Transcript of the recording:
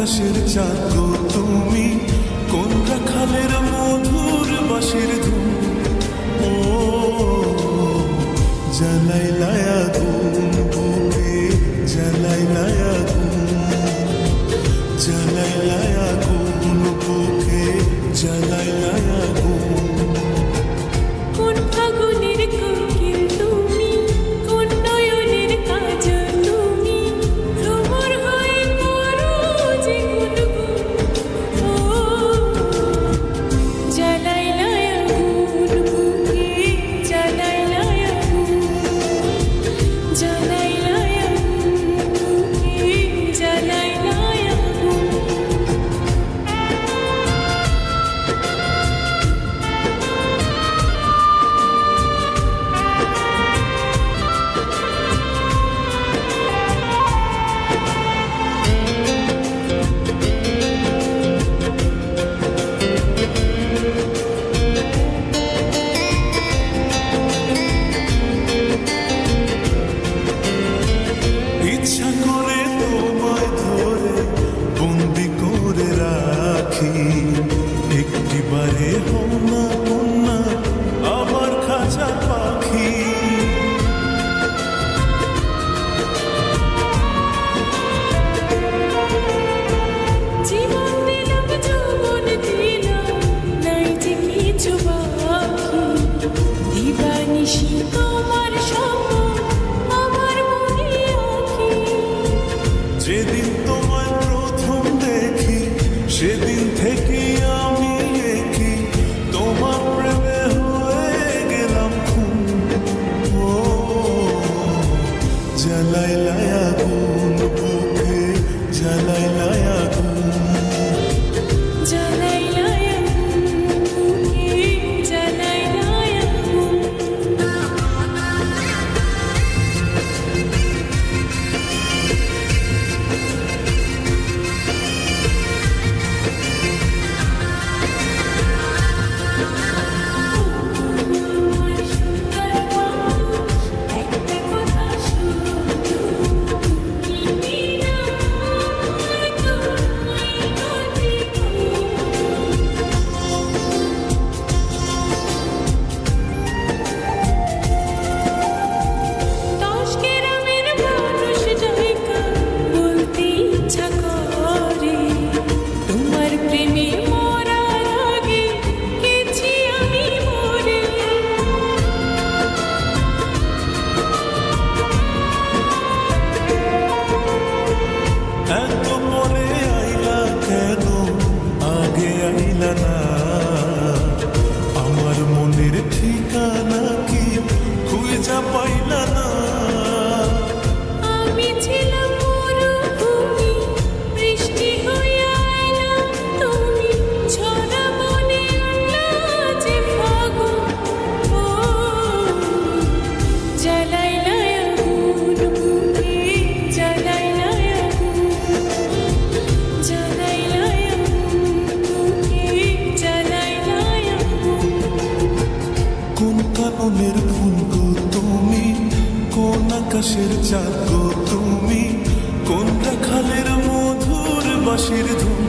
আকাশের চাঁদ গো তুমি, কোন রাখালের মধুর বাঁশির ধুম। ও জ্বালাইলায় আগুন বুকে, জ্বালাইলায় আগুন, জ্বালাইলায় আগুন বুকে, জ্বালাইলায় আগুন। কোন ফাগুনের কোকিল তুমি, কোন নয়নের কাজল তুমি, ভ্রমর হয়ে করো যে গুনগুন। ও জ্বালাইলায় আগুন বুকে, জ্বালাইলায় আগুন, জ্বালাইলায় আগুন বুকে, জ্বালাইলায় আগুন। ইচ্ছা করে তোমায় ধরে বন্দি করে রাখি, একটিবারে হও না কন্যা আমার খাঁচা পাখি। জীবন দিলাম যৌবন দিলাম, নাই যে কিছু বাকি। দিবানিশি তোমার স্বপ্ন আমার মনে আঁকি। যেদিন তোমায় প্রথম দেখি সেদিন থেকে আমি একি, তোমার প্রেমে হয়ে গেলাম খুন। ও জ্বালাইলায় আগুন বুকে, জ্বালাইলায় আগুন, জ্বালাইলায় আগুন বুকে, জ্বালাইলায় আগুন। একটা কথা শুধু, তুমি না তোমায় গতি। দশ গ্রামের মানুষ যাইকা বলতে ইচ্ছা করে, তোমার প্রেমে মরার আগে গেছি আমি মরে। এত পরে আইলা কেন, আগে আইলা না? আমার মনের ঠিকানা কি খুঁজা পাইলা না? আমি ছিলাম মরুভূমি, বৃষ্টি হয়ে আইলা তুমি, ঝরা মনে আনলা যে ফাগুন। ও জ্বালাইলায় আগুন বুকে, জ্বালাইলায় আগুন, জ্বালাইলায় আগুন বুকে, জ্বালাইলায় আগুন। কোন কাননের ফুল গো তুমি, কোন আকাশের চাঁদ গো তুমি, কোন রাখালের মধুর বাঁশির ধুম।